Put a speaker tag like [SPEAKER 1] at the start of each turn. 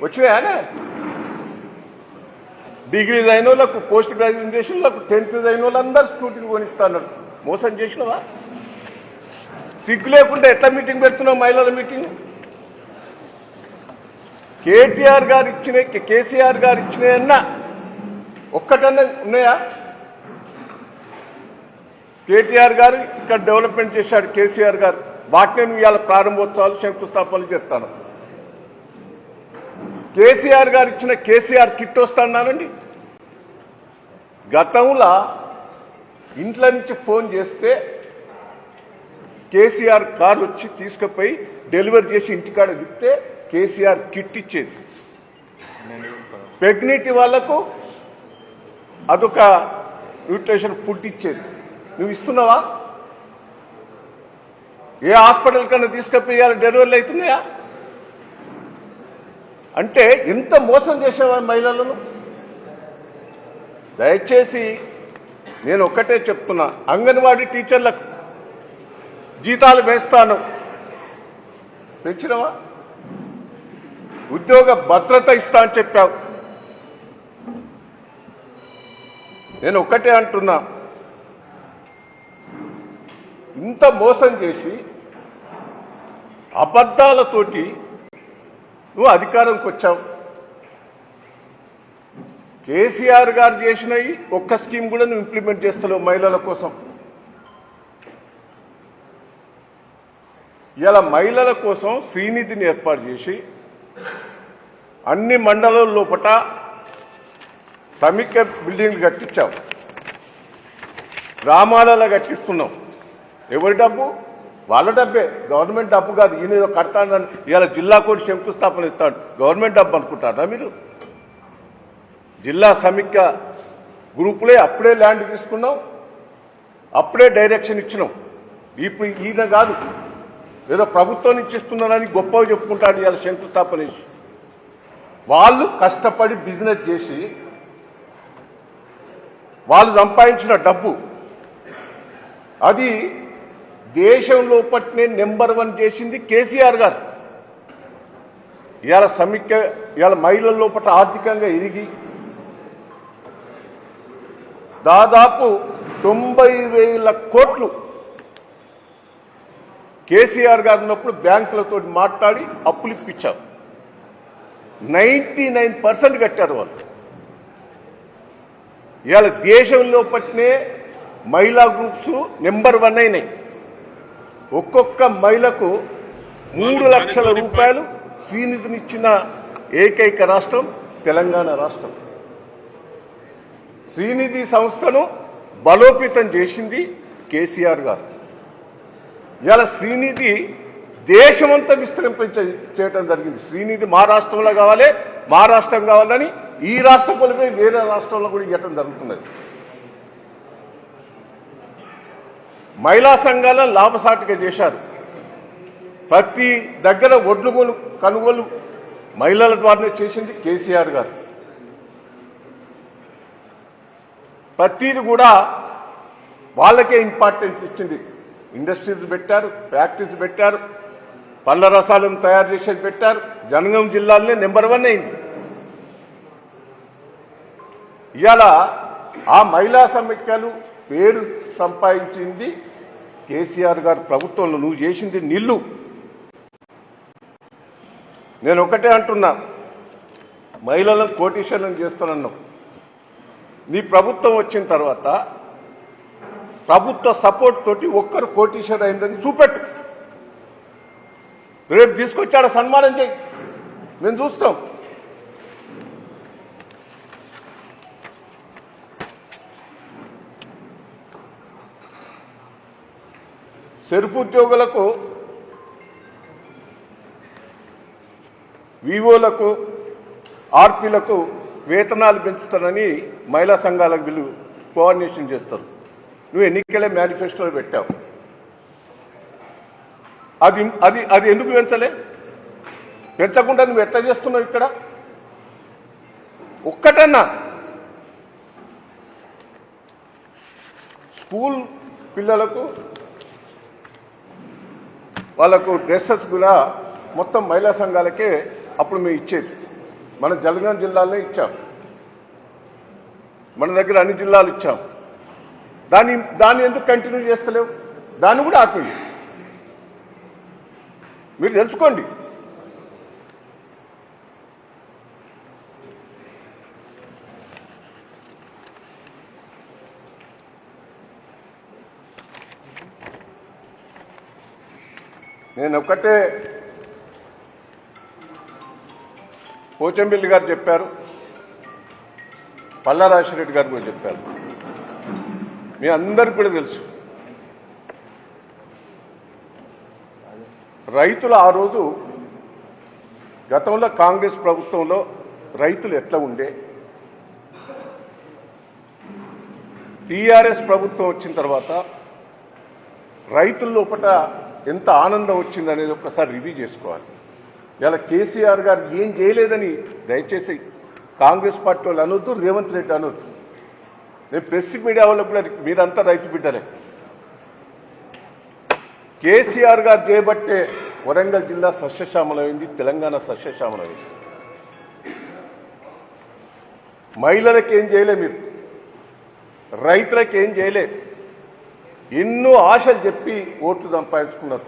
[SPEAKER 1] వచ్చినాయనే degrees అయిన వాళ్ళకు post గ్రాడ్యుయేషన్లకు 10th అయిన వాళ్ళందరూ స్కూటీలు కొనిస్తాను మోసం చేసినవా? సిగ్గు లేకుండా ఎట్లా మీటింగ్ పెడుతున్నావు? మహిళల మీటింగ్ కేటీఆర్ గారు ఇచ్చిన కేసీఆర్ గారు ఇచ్చినాయన్నా ఒక్కటన్నా ఉన్నాయా? కేటీఆర్ గారు ఇక్కడ డెవలప్మెంట్ చేశాడు, కేసీఆర్ గారు వాటిని నేను ఇవాళ ప్రారంభోత్సవాలు శంకుస్థాపనలు చెప్తాను. కేసీఆర్ గారు ఇచ్చిన కేసీఆర్ కిట్ వస్తానండి. గతంలో ఇంట్లో నుంచి ఫోన్ చేస్తే కేసీఆర్ కార్ వచ్చి తీసుకుపోయి డెలివరీ చేసి ఇంటికాడ తిప్పితే కేసీఆర్ కిట్ ఇచ్చేది. ప్రెగ్నెంట్ వాళ్లకు అదొక న్యూట్రిషన్ ఫుడ్ ఇచ్చేది. నువ్వు ఇస్తున్నావా? ఏ హాస్పిటల్ కన్నా తీసుకుపోయాలి డెలివరీలు అవుతున్నాయా? అంటే ఎంత మోసం చేసేవా మహిళలను? దయచేసి నేను ఒక్కటే చెప్తున్నా, అంగన్వాడీ టీచర్లకు జీతాలు వేస్తాను, పెంచినవా? ఉద్యోగ భద్రత ఇస్తా అని చెప్పావు. నేను ఒక్కటే అంటున్నా, ఇంత మోసం చేసి అబద్ధాలతోటి నువ్వు అధికారంకి వచ్చావు. కేసీఆర్ గారు చేసినవి ఒక్క స్కీమ్ కూడా నువ్వు ఇంప్లిమెంట్ చేస్తలేవు మహిళల కోసం. ఇలా మహిళల కోసం శ్రీనిధిని ఏర్పాటు చేసి అన్ని మండలాల లోపల సమీక్ష బిల్డింగ్లు కట్టించావు, గ్రామాలలో కట్టిస్తున్నావు. ఎవరి డబ్బు? వాళ్ళ డబ్బే, గవర్నమెంట్ డబ్బు కాదు. ఈయన ఏదో కడతాడని ఇవాళ జిల్లా కోటి శంకుస్థాపన ఇస్తాడు, గవర్నమెంట్ డబ్బు అనుకుంటారా మీరు? జిల్లా సమీక్ష గ్రూపులే అప్పుడే ల్యాండ్ తీసుకున్నాం, అప్పుడే డైరెక్షన్ ఇచ్చినాం. ఇప్పుడు ఈయన కాదు, ఏదో ప్రభుత్వం నుంచి ఇస్తున్నారని గొప్పగా చెప్పుకుంటాడు ఇవాళ శంకుస్థాపన చేసి. వాళ్ళు కష్టపడి బిజినెస్ చేసి వాళ్ళు సంపాదించిన డబ్బు అది దేశంలో పట్టినే నెంబర్ 1 చేసింది కేసీఆర్ గారు. ఇవాళ సమీక్ష ఇవాళ మహిళల లోపల ఆర్థికంగా ఎదిగి దాదాపు 90,000 కోట్లు కేసీఆర్ గారు ఉన్నప్పుడు బ్యాంకులతో మాట్లాడి అప్పులు ఇప్పించారు. 99% కట్టారు వాళ్ళు. ఇవాళ దేశంలో పట్టినే మహిళా గ్రూప్స్ నెంబర్ 1 అయినాయి. ఒక్కొక్క మహిళకు 3 లక్షల రూపాయలు శ్రీనిధినిచ్చిన ఏకైక రాష్ట్రం తెలంగాణ రాష్ట్రం. శ్రీనిధి సంస్థను బలోపేతం చేసింది కేసీఆర్ గారు. ఇవాళ శ్రీనిధి దేశమంతా చేయటం జరిగింది. శ్రీనిధి మా రాష్ట్రంలో కావాలి, మా రాష్ట్రం కావాలని ఈ రాష్ట్ర కొలిపై వేరే రాష్ట్రంలో కూడా ఇవ్వటం జరుగుతున్నది. మహిళా సంఘాలను లాభసాటిగా చేశారు. ప్రతి దగ్గర ఒడ్లు కొనుగోలు మహిళల ద్వారానే చేసింది కేసీఆర్ గారు. ప్రతిది కూడా వాళ్ళకే ఇంపార్టెన్స్ ఇచ్చింది. ఇండస్ట్రీస్ పెట్టారు, ఫ్యాక్టరీస్ పెట్టారు, పళ్ళ రసాలను తయారు చేసేది పెట్టారు. జనగాం జిల్లాలోనే నెంబర్ 1 అయింది. ఇవాళ ఆ మహిళా సమీక్షలు పేరు సంపాదించింది కేసీఆర్ గారు ప్రభుత్వంలో. నువ్వు చేసింది నిల్లు. నేను ఒకటే అంటున్నా, మహిళలను కోటీశ్వరులను చేస్తానన్నావు. నీ ప్రభుత్వం వచ్చిన తర్వాత ప్రభుత్వ సపోర్ట్ తోటి ఒక్కరు కోటీశ్వరు అయిందని చూపెట్టు. రేపు తీసుకొచ్చాడు సన్మానం చేయి, మేము చూస్తాం. సెల్ఫ్ ఉద్యోగులకు, వివోలకు, ఆర్పీలకు వేతనాలు పెంచుతానని మహిళా సంఘాలకు వీళ్ళు కోఆర్డినేషన్ చేస్తారు. నువ్వు ఎన్నికలే మేనిఫెస్టోలో పెట్టావు. అది అది అది ఎందుకు పెంచలే? పెంచకుండా నువ్వు ఎట్లా చేస్తున్నావు? ఇక్కడ ఒక్కటన్నా స్కూల్ పిల్లలకు వాళ్ళకు డ్రెస్సెస్ కూడా మొత్తం మహిళా సంఘాలకే అప్పుడు మేము ఇచ్చేది. మన జనగాం జిల్లాలో ఇచ్చాం, మన దగ్గర అన్ని జిల్లాలు ఇచ్చాం. దాన్ని ఎందుకు కంటిన్యూ చేస్తలేవు? దాన్ని కూడా ఆపండి. మీరు తెలుసుకోండి. నేను ఒక్కటే, పోచంపల్లి గారు చెప్పారు, పల్లా రాజశేఖర గారు కూడా చెప్పారు, మీ అందరికి కూడా తెలుసు. రైతులు ఆ రోజు గతంలో కాంగ్రెస్ ప్రభుత్వంలో రైతులు ఎట్లా ఉండే, టీఆర్ఎస్ ప్రభుత్వం వచ్చిన తర్వాత రైతుల లోపల ఎంత ఆనందం వచ్చిందనేది ఒక్కసారి రివ్యూ చేసుకోవాలి. ఇలా కేసీఆర్ గారు ఏం చేయలేదని దయచేసి కాంగ్రెస్ పార్టీ వాళ్ళు అనొద్దు, రేవంత్ రెడ్డి అనొద్దు. నేను ప్రెస్ మీడియా వాళ్ళకు కూడా, మీరంతా రైతు బిడ్డలే. కేసీఆర్ గారు చేయబట్టే వరంగల్ జిల్లా సస్యశ్యామలమైంది, తెలంగాణ సస్యశ్యామలమైంది. మహిళలకు ఏం చేయలే, మీరు రైతులకు ఏం చేయలే. ఎన్నో ఆశలు చెప్పి ఓట్లు సంపాదించుకున్నారు.